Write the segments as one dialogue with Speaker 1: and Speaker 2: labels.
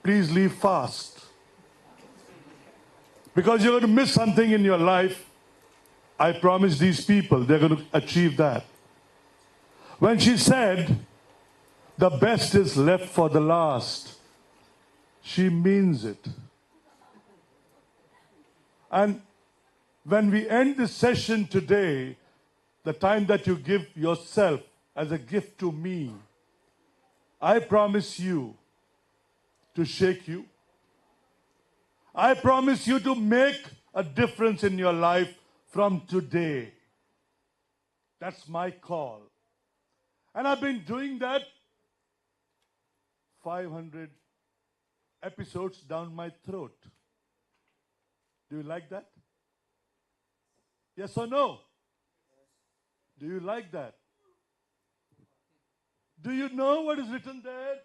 Speaker 1: please leave fast. Because you're going to miss something in your life. I promise these people, they're going to achieve that. When she said, the best is left for the last, she means it. And when we end this session today, the time that you give yourself as a gift to me, I promise you to shake you. I promise you to make a difference in your life from today. That's my call. And I've been doing that 500 episodes down my throat. Do you like that? Yes or no? Do you like that? Do you know what is written there?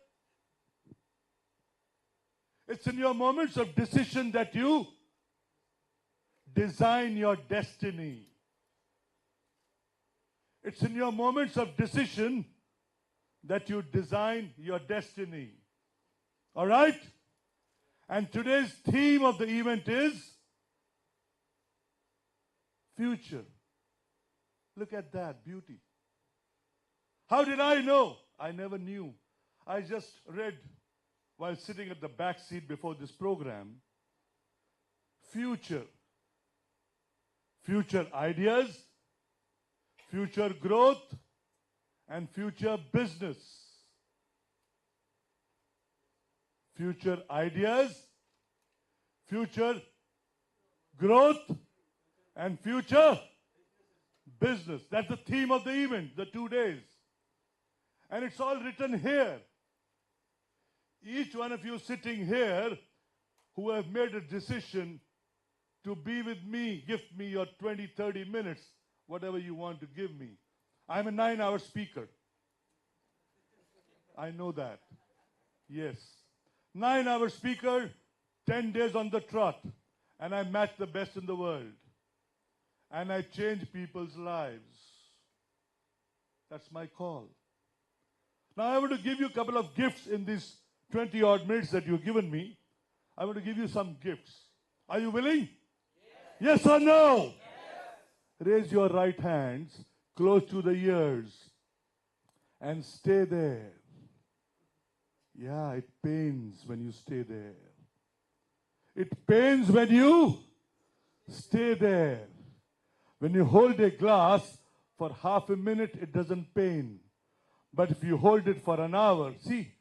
Speaker 1: It's in your moments of decision that you design your destiny. It's in your moments of decision that you design your destiny. All right? And today's theme of the event is future. Look at that beauty. How did I know? I never knew. I just read while sitting at the back seat before this program. Future. Future ideas, future growth, and future business. Future ideas, future growth, and future business. That's the theme of the event, the 2 days. And it's all written here. Each one of you sitting here who have made a decision to be with me, give me your 20, 30 minutes, whatever you want to give me. I'm a 9-hour speaker. I know that. Yes. 9-hour speaker, 10 days on the trot. And I match the best in the world. And I change people's lives. That's my call. Now I want to give you a couple of gifts in these 20-odd minutes that you've given me. I want to give you some gifts. Are you willing? Yes or no? Yes. Raise your right hands close to the ears and stay there. Yeah, it pains when you stay there. It pains when you stay there. When you hold a glass for half a minute, it doesn't pain. But if you hold it for an hour, see,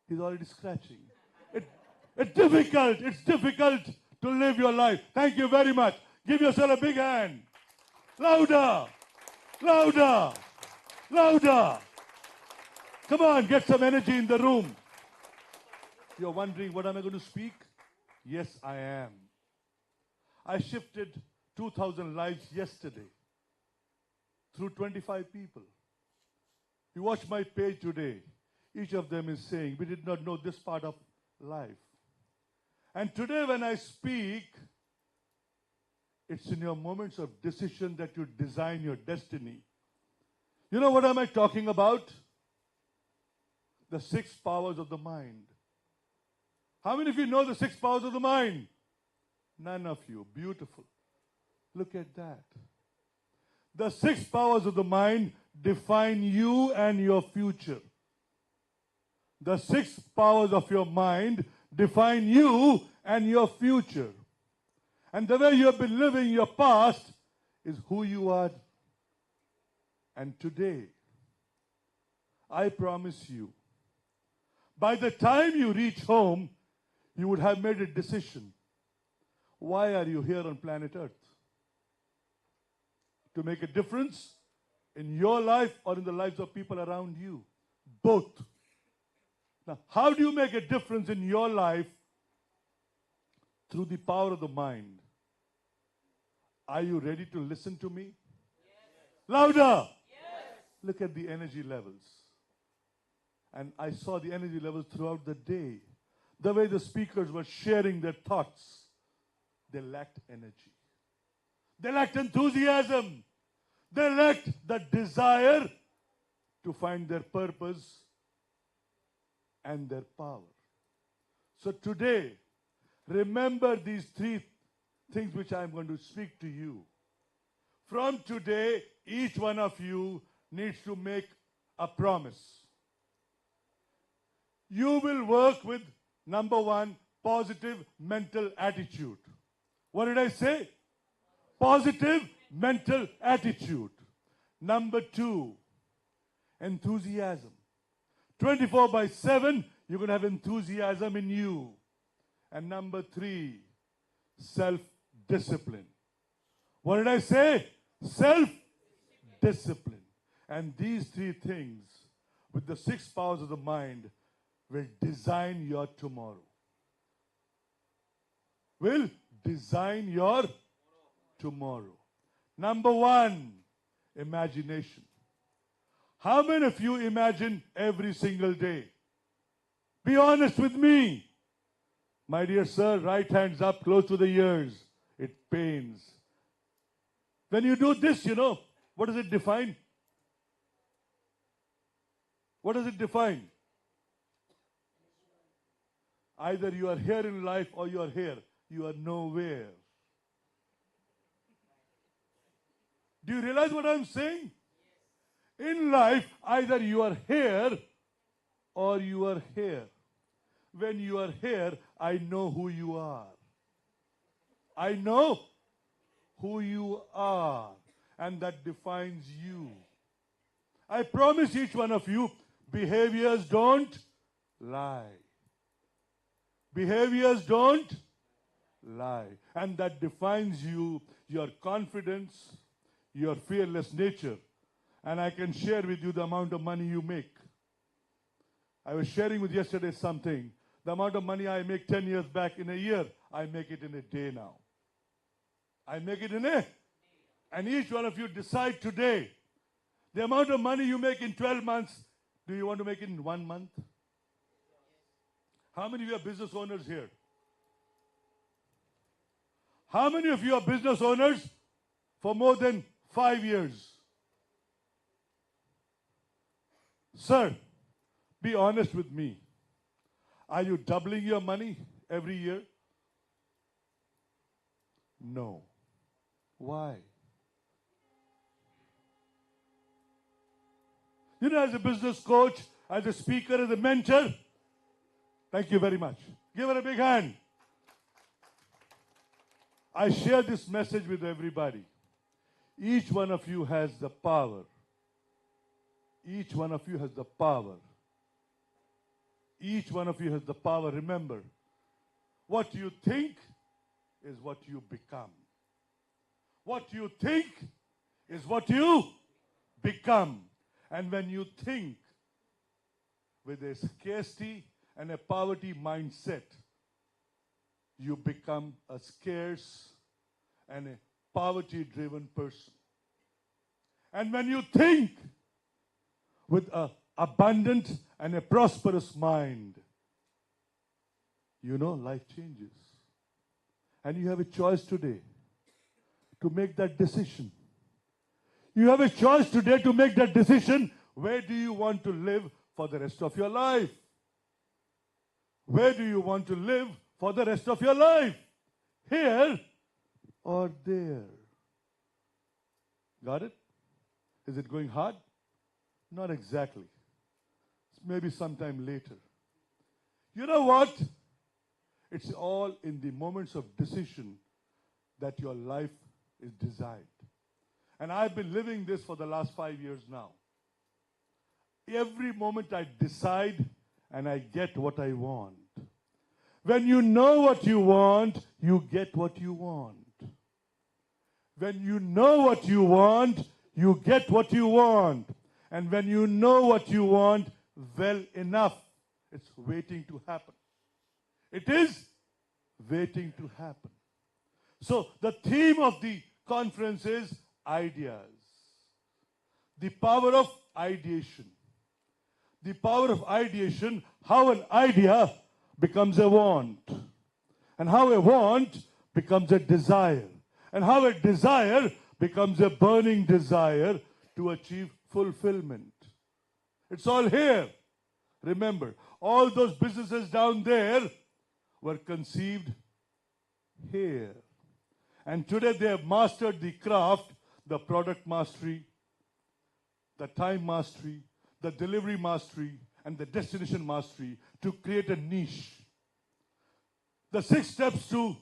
Speaker 1: he's already scratching. It's difficult to live your life. Thank you very much. Give yourself a big hand. Louder, louder, louder. Come on, get some energy in the room. You're wondering, what am I going to speak? Yes, I am. I shifted 2,000 lives yesterday through 25 people. You watch my page today. Each of them is saying, we did not know this part of life. And today when I speak, it's in your moments of decision that you design your destiny. You know what am I talking about? The 6 powers of the mind. How many of you know the 6 powers of the mind? None of you. Beautiful. Look at that. The 6 powers of the mind define you and your future. The 6 powers of your mind define you and your future. And the way you have been living your past is who you are. And today, I promise you, by the time you reach home, you would have made a decision. Why are you here on planet Earth? To make a difference in your life or in the lives of people around you? Both. Now, how do you make a difference in your life? Through the power of the mind. Are you ready to listen to me? Yes. Louder! Yes. Look at the energy levels. And I saw the energy levels throughout the day. The way the speakers were sharing their thoughts, they lacked energy. They lacked enthusiasm. They lacked the desire to find their purpose and their power. So today, remember these three things which I'm going to speak to you. From today, each one of you needs to make a promise. You will work with, number one, positive mental attitude. What did I say? Positive mental attitude. Number two, enthusiasm. 24/7, you're going to have enthusiasm in you. And number three, self-discipline. What did I say? Self-discipline. And these three things, with the 6 powers of the mind, will design your tomorrow. Will design your tomorrow. Number one, imagination. How many of you imagine every single day? Be honest with me. My dear sir, right hands up, close to the ears. It pains. When you do this, what does it define? What does it define? Either you are here in life or you are here. You are nowhere. Do you realize what I'm saying? In life, either you are here or you are here. When you are here, I know who you are. I know who you are. And that defines you. I promise each one of you, behaviors don't lie. Behaviors don't lie. And that defines you, your confidence, your fearless nature. And I can share with you the amount of money you make. I was sharing with yesterday something. The amount of money I make 10 years back in a year, I make it in a day now. I make it in a... And each one of you decide today, the amount of money you make in 12 months, do you want to make it in 1 month? How many of you are business owners here? How many of you are business owners for more than 5 years? Sir, be honest with me. Are you doubling your money every year? No. Why? As a business coach, as a speaker, as a mentor, thank you very much. Give her a big hand. I share this message with everybody. Each one of you has the power. Each one of you has the power. Each one of you has the power. Remember, what you think is what you become. What you think is what you become. And when you think with a scarcity and a poverty mindset, you become a scarce and a poverty-driven person. And when you think with an abundant and a prosperous mind, life changes. And you have a choice today to make that decision. You have a choice today to make that decision. Where do you want to live for the rest of your life? Where do you want to live for the rest of your life? Here or there? Got it? Is it going hard? Not exactly. Maybe sometime later. You know what? It's all in the moments of decision that your life is designed. And I've been living this for the last 5 years now. Every moment I decide and I get what I want. When you know what you want, you get what you want. When you know what you want, you get what you want. And when you know what you want well enough, it's waiting to happen. It is waiting to happen. So the theme of the conference is ideas. The power of ideation. The power of ideation, how an idea becomes a want. And how a want becomes a desire. And how a desire becomes a burning desire to achieve fulfillment. It's all here. Remember, all those businesses down there, were conceived here. And today they have mastered the craft, the product mastery, the time mastery, the delivery mastery, and the destination mastery to create a niche. The 6 steps to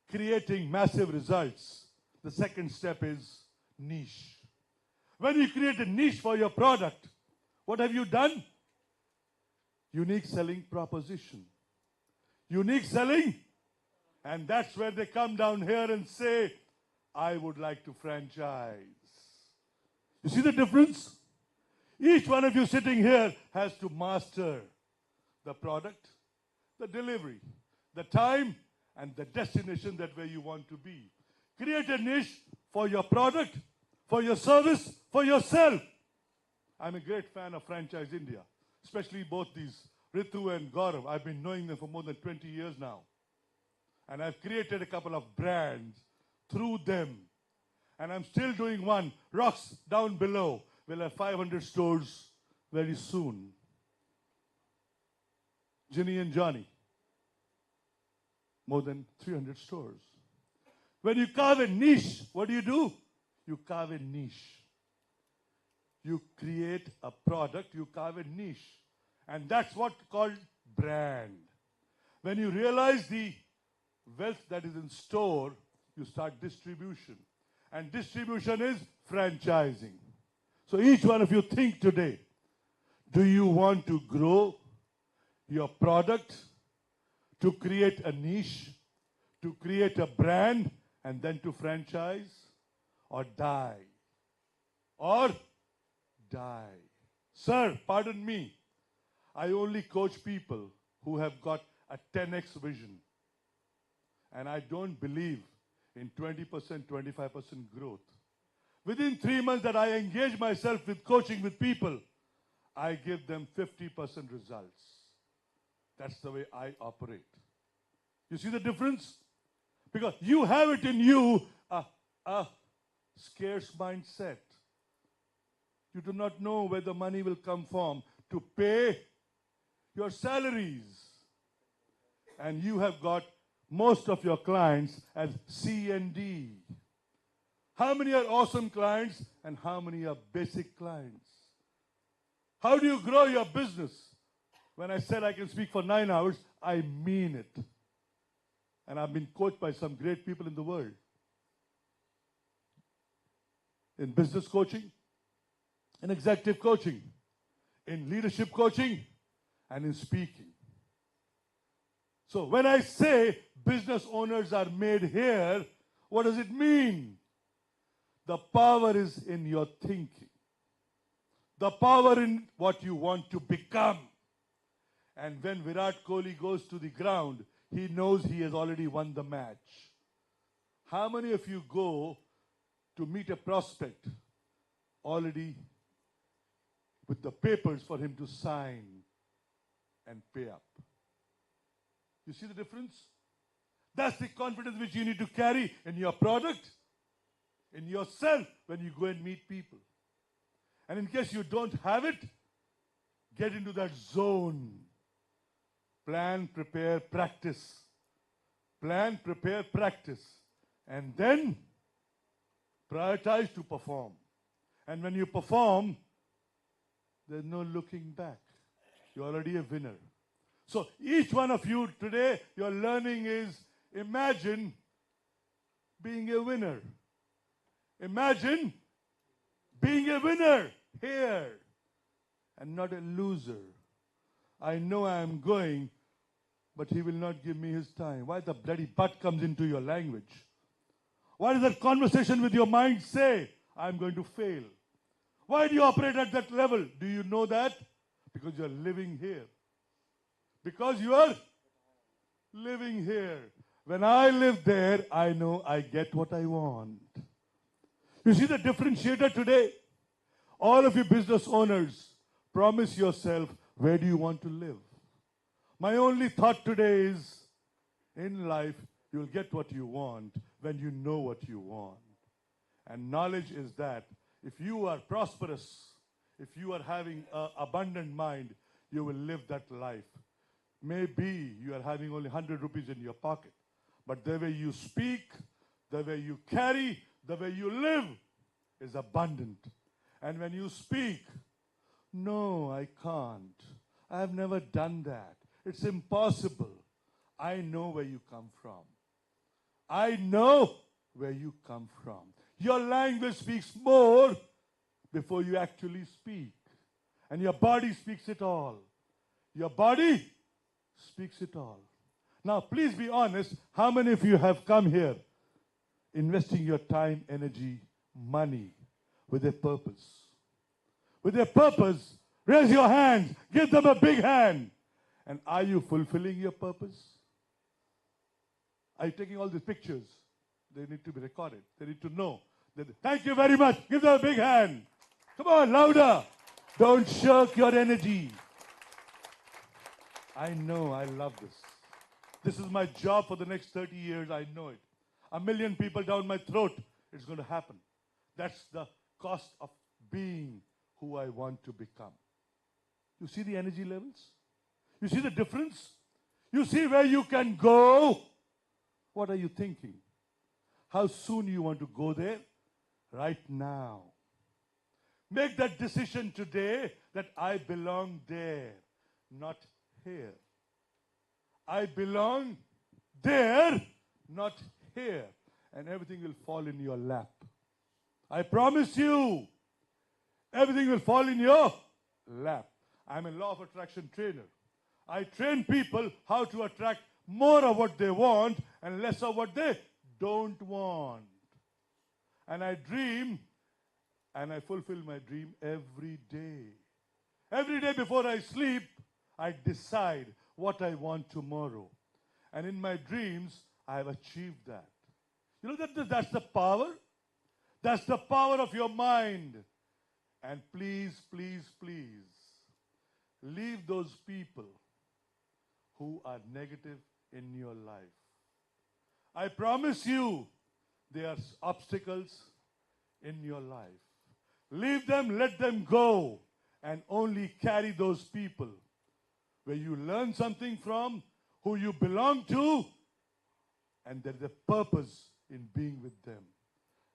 Speaker 1: creating massive results. The second step is niche. When you create a niche for your product, what have you done? Unique selling proposition. Unique selling, and that's where they come down here and say, I would like to franchise. You see the difference? Each one of you sitting here has to master the product, the delivery, the time, and the destination that where you want to be. Create a niche for your product, for your service, for yourself. I'm a great fan of Franchise India, especially both these Ritu and Gaurav. I've been knowing them for more than 20 years now. And I've created a couple of brands through them. And I'm still doing one, Rocks Down Below. We'll have 500 stores very soon. Ginny and Johnny, more than 300 stores. When you carve a niche, what do? You carve a niche. You create a product, you carve a niche. And that's what's called brand. When you realize the wealth that is in store, you start distribution. And distribution is franchising. So each one of you think today, do you want to grow your product, to create a niche, to create a brand, and then to franchise? Or die? Or die? Sir, pardon me. I only coach people who have got a 10x vision. And I don't believe in 20%, 25% growth. Within 3 months that I engage myself with coaching with people, I give them 50% results. That's the way I operate. You see the difference? Because you have it in you, a scarce mindset. You do not know where the money will come from to pay your salaries. And you have got most of your clients as C and D. How many are awesome clients and how many are basic clients? How do you grow your business? When I said I can speak for 9 hours, I mean it. And I've been coached by some great people in the world. In business coaching, in executive coaching, in leadership coaching, and in speaking. So when I say business owners are made here, what does it mean? The power is in your thinking. The power in what you want to become. And when Virat Kohli goes to the ground, he knows he has already won the match. How many of you go to meet a prospect already with the papers for him to sign and pay up? You see the difference? That's the confidence which you need to carry in your product, in yourself when you go and meet people. And in case you don't have it, get into that zone. Plan, prepare, practice. Plan, prepare, practice. And then prioritize to perform. And when you perform, there's no looking back. You're already a winner. So each one of you today, your learning is imagine being a winner. Imagine being a winner here and not a loser. I know I am going, but he will not give me his time. Why the bloody butt comes into your language? Why does that conversation with your mind say, I'm going to fail? Why do you operate at that level? Do you know that? Because you're living here. Because you are living here. When I live there, I know I get what I want. You see the differentiator today? All of you business owners, promise yourself, where do you want to live? My only thought today is, in life, you'll get what you want when you know what you want. And knowledge is that if you are prosperous, if you are having an abundant mind, you will live that life. Maybe you are having only 100 rupees in your pocket, but the way you speak, the way you carry, the way you live is abundant. And when you speak, no, I can't. I have never done that. It's impossible. I know where you come from. I know where you come from. Your language speaks more before you actually speak. And your body speaks it all. Your body speaks it all. Now, please be honest. How many of you have come here investing your time, energy, money with a purpose? With a purpose. Raise your hands. Give them a big hand. And are you fulfilling your purpose? Are you taking all these pictures? They need to be recorded. They need to know. Thank you very much. Give them a big hand. Come on, louder. Don't shirk your energy. I know, I love this. This is my job for the next 30 years. I know it. 1 million people down my throat. It's going to happen. That's the cost of being who I want to become. You see the energy levels? You see the difference? You see where you can go? What are you thinking? How soon you want to go there? Right now. Make that decision today that I belong there, not here. I belong there, not here. And everything will fall in your lap. I promise you, everything will fall in your lap. I'm a law of attraction trainer. I train people how to attract more of what they want and less of what they don't want. And I dream and I fulfill my dream every day. Every day before I sleep, I decide what I want tomorrow. And in my dreams, I have achieved that. You know that's the power? That's the power of your mind. And please, please, please, leave those people who are negative in your life. I promise you, there are obstacles in your life. Leave them, let them go, and only carry those people where you learn something from, who you belong to, and there is a purpose in being with them.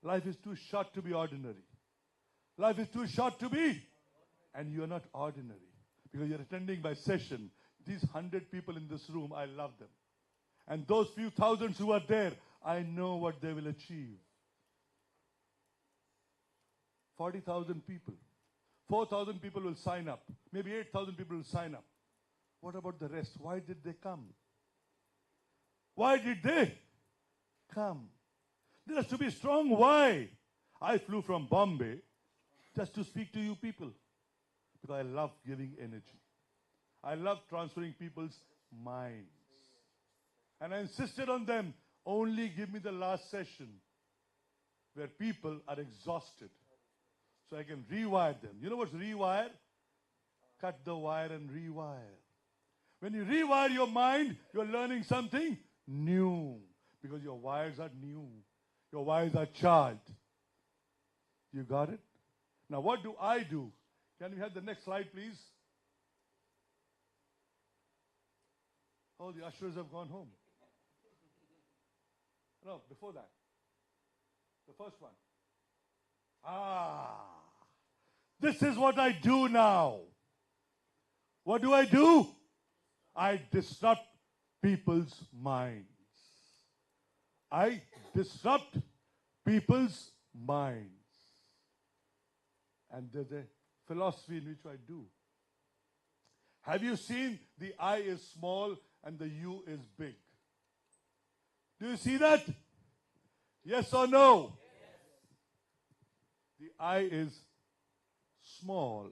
Speaker 1: Life is too short to be ordinary. Life is too short to be, and you are not ordinary because you're attending my session. These 100 people in this room, I love them. And those few thousands who are there, I know what they will achieve. 40,000 people. 4,000 people will sign up. Maybe 8,000 people will sign up. What about the rest? Why did they come? Why did they come? There has to be a strong why. I flew from Bombay just to speak to you people because I love giving energy. I love transferring people's minds. And I insisted on them, only give me the last session where people are exhausted so I can rewire them. You know what's rewire? Cut the wire and rewire. When you rewire your mind, you're learning something new because your wires are new. Your wires are charged. You got it? Now what do I do? Can we have the next slide, please? Oh, the ushers have gone home. No, before that. The first one. This is what I do now. What do? I disrupt people's minds. I disrupt people's minds. And there's a philosophy in which I do. Have you seen the I is small and the U is big? Do you see that? Yes or no? Yes. The I is small.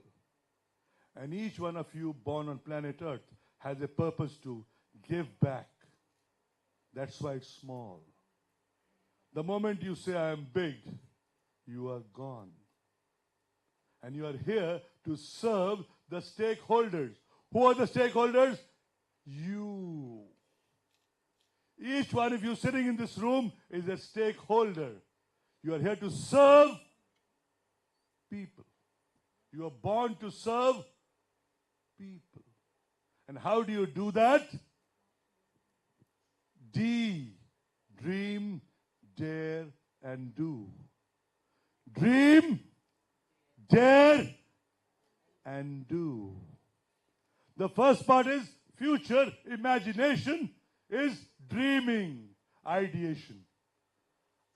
Speaker 1: And each one of you born on planet Earth has a purpose to give back. That's why it's small. The moment you say, I am big, you are gone. And you are here to serve the stakeholders. Who are the stakeholders? You. Each one of you sitting in this room is a stakeholder. You are here to serve people. You are born to serve people. And how do you do that? D, dream, dare, and do. Dream, dare, and do. The first part is future. Imagination is dreaming. Ideation.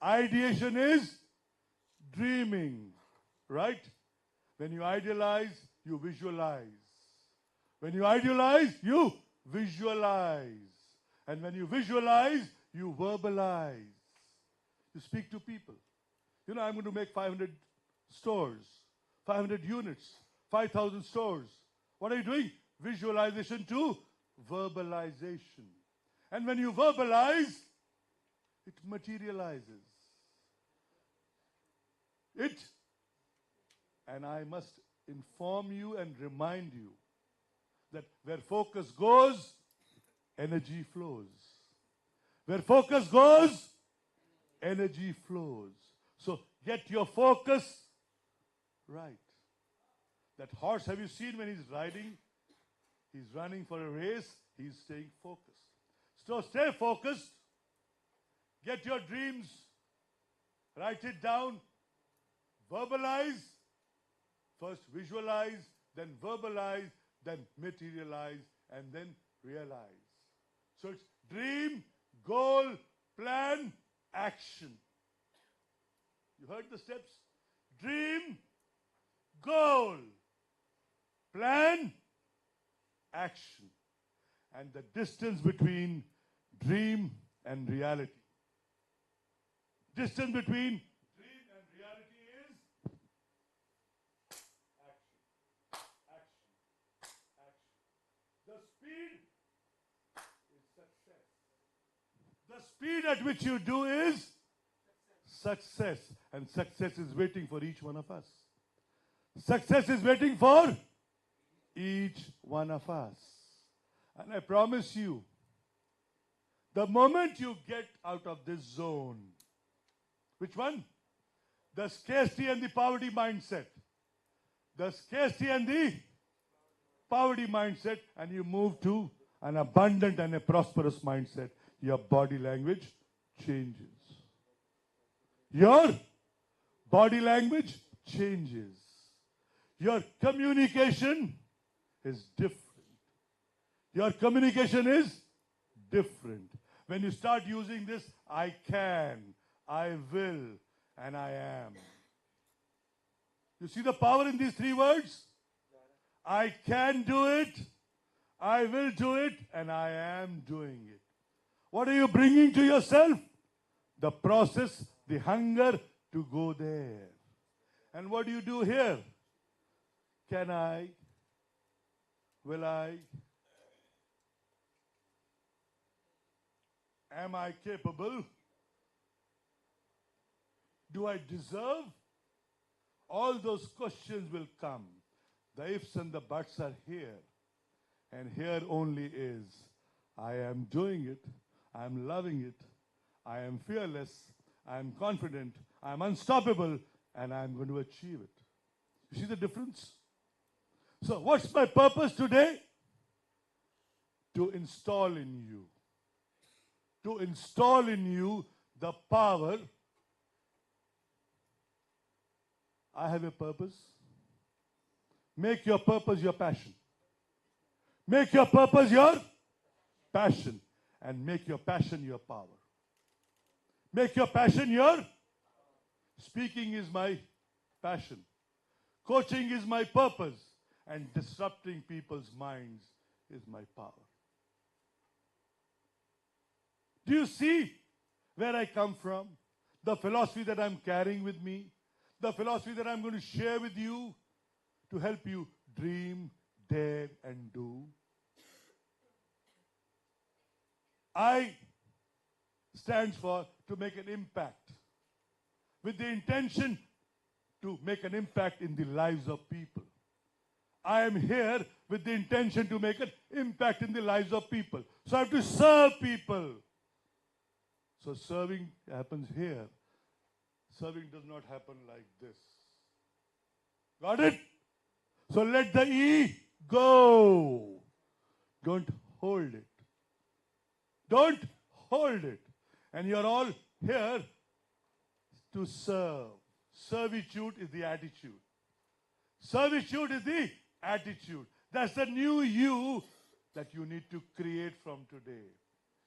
Speaker 1: Ideation is dreaming. Right? When you idealize, you visualize. When you idealize, you visualize. And when you visualize, you verbalize. You speak to people. You know, I'm going to make 500 stores, 500 units, 5,000 stores. What are you doing? Visualization to verbalization. And when you verbalize, it materializes. And I must inform you and remind you that where focus goes, energy flows. Where focus goes, energy flows. So get your focus right. That horse, have you seen when he's riding? He's running for a race, he's staying focused. So stay focused. Get your dreams. Write it down. Verbalize. First visualize, then verbalize, then materialize, and then realize. So it's dream, goal, plan, action. You heard the steps? Dream, goal, plan, action. And the distance between dream and reality. Distance between dream and reality is action, action, action. The speed is success. The speed at which you do is success. And success is waiting for each one of us. Success is waiting for each one of us. And I promise you, the moment you get out of this zone, which one? The scarcity and the poverty mindset. The scarcity and the poverty mindset, and you move to an abundant and a prosperous mindset, your body language changes. Your body language changes. Your communication is different. Your communication is different. When you start using this, I can, I will, and I am. You see the power in these three words? I can do it, I will do it, and I am doing it. What are you bringing to yourself? The process, the hunger to go there. And what do you do here? Can I? Will I? Am I capable? Do I deserve? All those questions will come. The ifs and the buts are here. And here only is, I am doing it, I am loving it, I am fearless, I am confident, I am unstoppable, and I am going to achieve it. You see the difference? So what's my purpose today? To install in you. To install in you the power. I have a purpose. Make your purpose your passion. Make your purpose your passion. And make your passion your power. Make your passion your... Speaking is my passion. Coaching is my purpose. And disrupting people's minds is my power. Do you see where I come from? The philosophy that I'm carrying with me. The philosophy that I'm going to share with you to help you dream, dare, and do. I stands for to make an impact. With the intention to make an impact in the lives of people. I am here with the intention to make an impact in the lives of people. So I have to serve people. So serving happens here. Serving does not happen like this. Got it? So let the E go. Don't hold it. Don't hold it. And you're all here to serve. Servitude is the attitude. Servitude is the attitude. That's the new you that you need to create from today.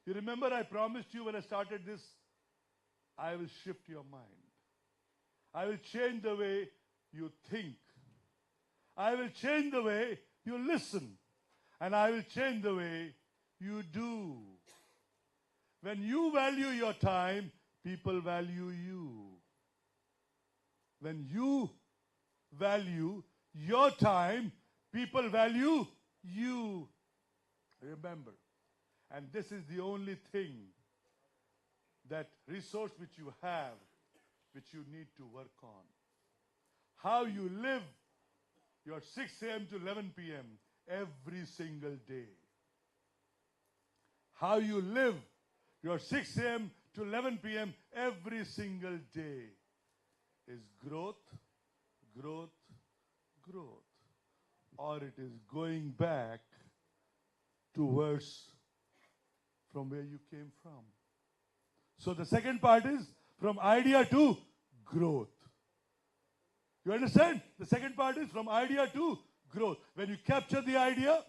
Speaker 1: You remember I promised you when I started this, I will shift your mind. I will change the way you think. I will change the way you listen. And I will change the way you do. When you value your time, people value you. When you value your time, people value you. Remember. And this is the only thing, that resource which you have, which you need to work on. How you live your 6 a.m. to 11 p.m. every single day. How you live your 6 a.m. to 11 p.m. every single day is growth, growth, growth. Or it is going back to worse from where you came from. So the second part is from idea to growth. You understand? The second part is from idea to growth. When you capture the idea,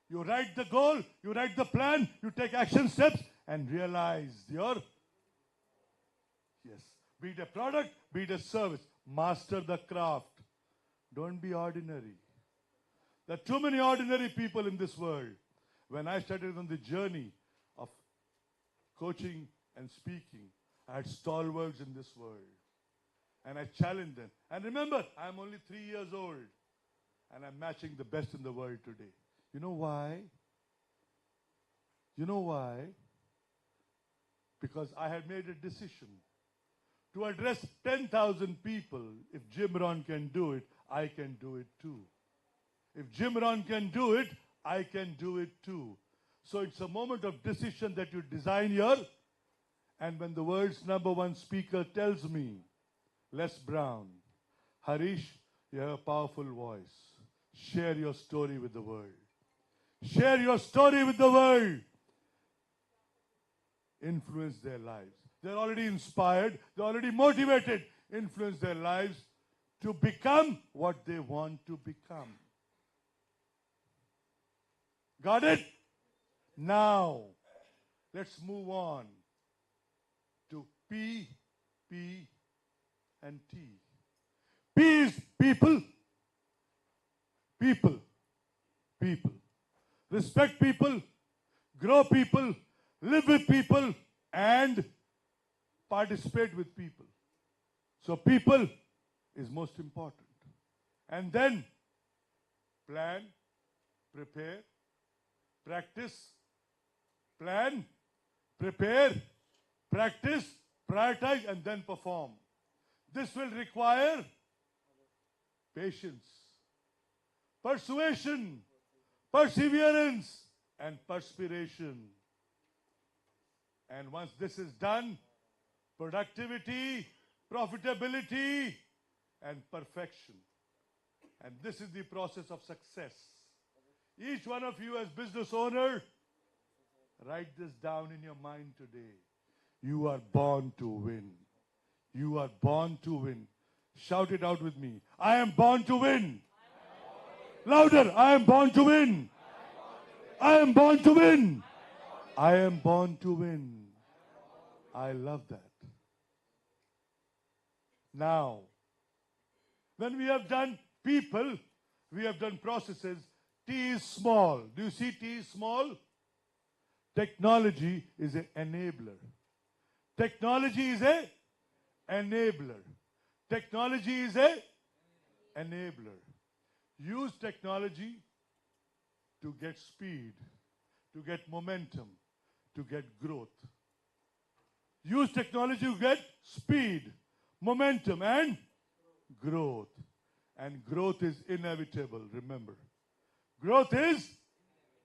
Speaker 1: you write the goal, you write the plan, you take action steps and realize your, yes, be it a product, be it a service. Master the craft. Don't be ordinary. There are too many ordinary people in this world. When I started on the journey of coaching and speaking, I had stalwarts in this world. And I challenged them. And remember, I'm only 3 years old. And I'm matching the best in the world today. You know why? You know why? Because I had made a decision to address 10,000 people. If Jim Rohn can do it, I can do it too. If Jim Rohn can do it, I can do it too. So it's a moment of decision that you design your, and when the world's #1 speaker tells me, Les Brown, Harish, you have a powerful voice. Share your story with the world. Share your story with the world. Influence their lives. They're already inspired. They're already motivated. Influence their lives to become what they want to become. Got it? Now, let's move on to P, P, and T. P is people. People. People. Respect people. Grow people. Live with people. And participate with people. So people is most important. And then plan, prepare, practice, plan, prepare, practice, prioritize, and then perform. This will require patience, persuasion, perseverance, and perspiration. And once this is done, productivity, profitability, and perfection. And this is the process of success. Each one of you as business owner, write this down in your mind today. You are born to win. You are born to win. Shout it out with me. I am born to win. Louder. I am born to win. I am born to win. I am born to win. I love that. Now, when we have done people, we have done processes. T is small. Do you see T is small? Technology is an enabler. Technology is an enabler. Technology is an enabler. Use technology to get speed, to get momentum, to get growth. Use technology to get speed, momentum, and growth. And growth is inevitable, remember. Growth is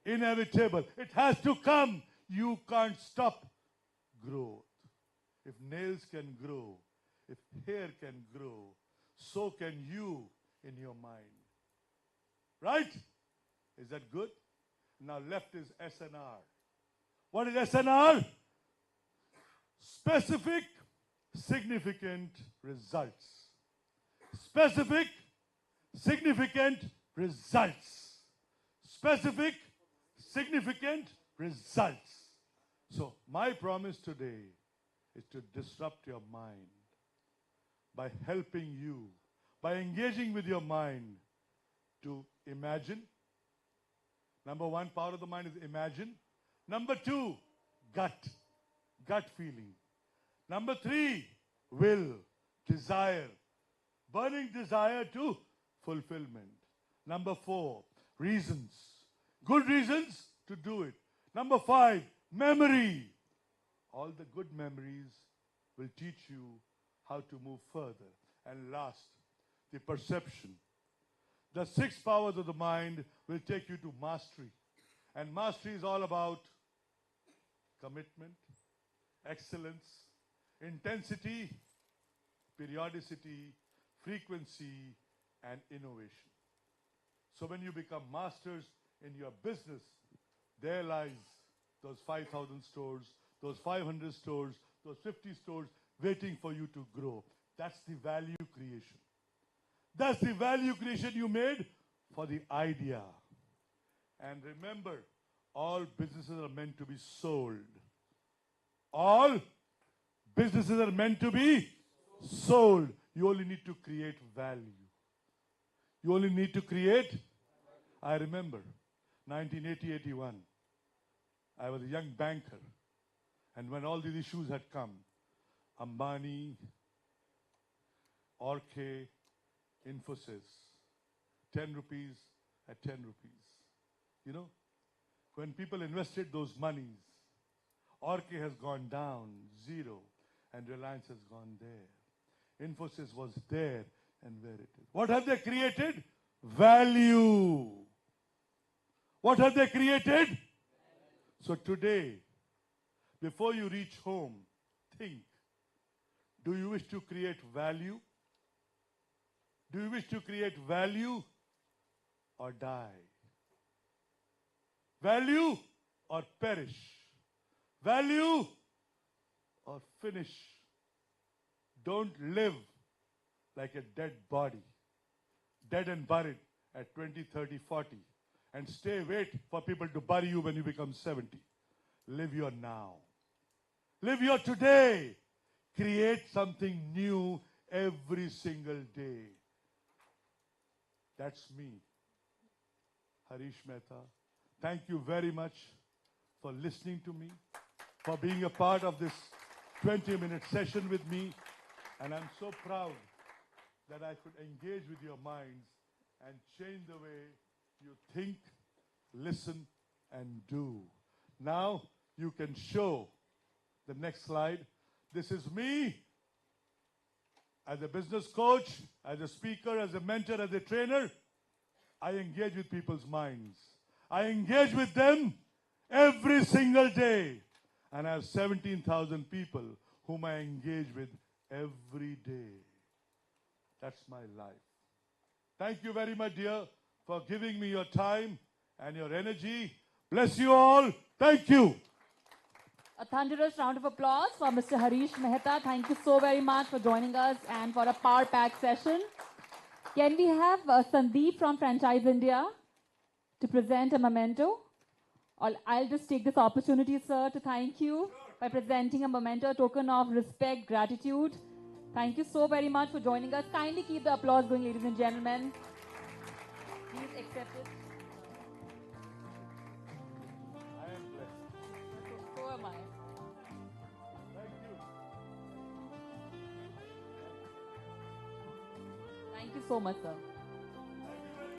Speaker 1: inevitable. It has to come. You can't stop growth. If nails can grow, if hair can grow, so can you in your mind. Right? Is that good? Now left is SNR. What is SNR? Specific, significant results. Specific, significant results. Specific, significant results. So my promise today is to disrupt your mind by helping you, by engaging with your mind to imagine. Number one, power of the mind is imagine. Number two, gut feeling. Number three, will, desire, burning desire to fulfillment. Number four, reasons, good reasons to do it. Number five, memory. All the good memories will teach you how to move further. And last, the perception. The 6 powers of the mind will take you to mastery. And mastery is all about commitment, excellence, intensity, periodicity, frequency, and innovation. So when you become masters in your business, there lies those 5,000 stores, those 500 stores, those 50 stores waiting for you to grow. That's the value creation. That's the value creation you made for the idea. And remember, all businesses are meant to be sold. All businesses are meant to be sold. You only need to create value. You only need to create. I remember 1980-81. I was a young banker. And when all these issues had come, Ambani, Orkhe, Infosys, 10 rupees at 10 rupees. You know, when people invested those monies, Orkhe has gone down, 0, and Reliance has gone there. Infosys was there and where it is. What have they created? Value. What have they created? So today, before you reach home, think, do you wish to create value? Do you wish to create value or die? Value or perish? Value or finish? Don't live like a dead body, dead and buried at 20, 30, 40, and wait for people to bury you when you become 70. Live your now. Live your today. Create something new every single day. That's me, Harish Mehta. Thank you very much for listening to me, for being a part of this 20-minute session with me. And I'm so proud that I could engage with your minds and change the way you think, listen, and do. Now you can show the next slide. This is me as a business coach, as a speaker, as a mentor, as a trainer. I engage with people's minds. I engage with them every single day. And I have 17,000 people whom I engage with every day. That's my life. Thank you very much, dear, for giving me your time and your energy. Bless you all. Thank you.
Speaker 2: A thunderous round of applause for Mr. Harish Mehta. Thank you so very much for joining us and for a power-packed session. Can we have Sandeep from Franchise India to present a memento? I'll just take this opportunity, sir, to thank you by presenting a memento, a token of respect, gratitude. Thank you so very much for joining us. Kindly keep the applause going, ladies and gentlemen. Please accept it.
Speaker 1: I am blessed.
Speaker 2: So am I.
Speaker 1: Thank you.
Speaker 2: Thank you so much, sir.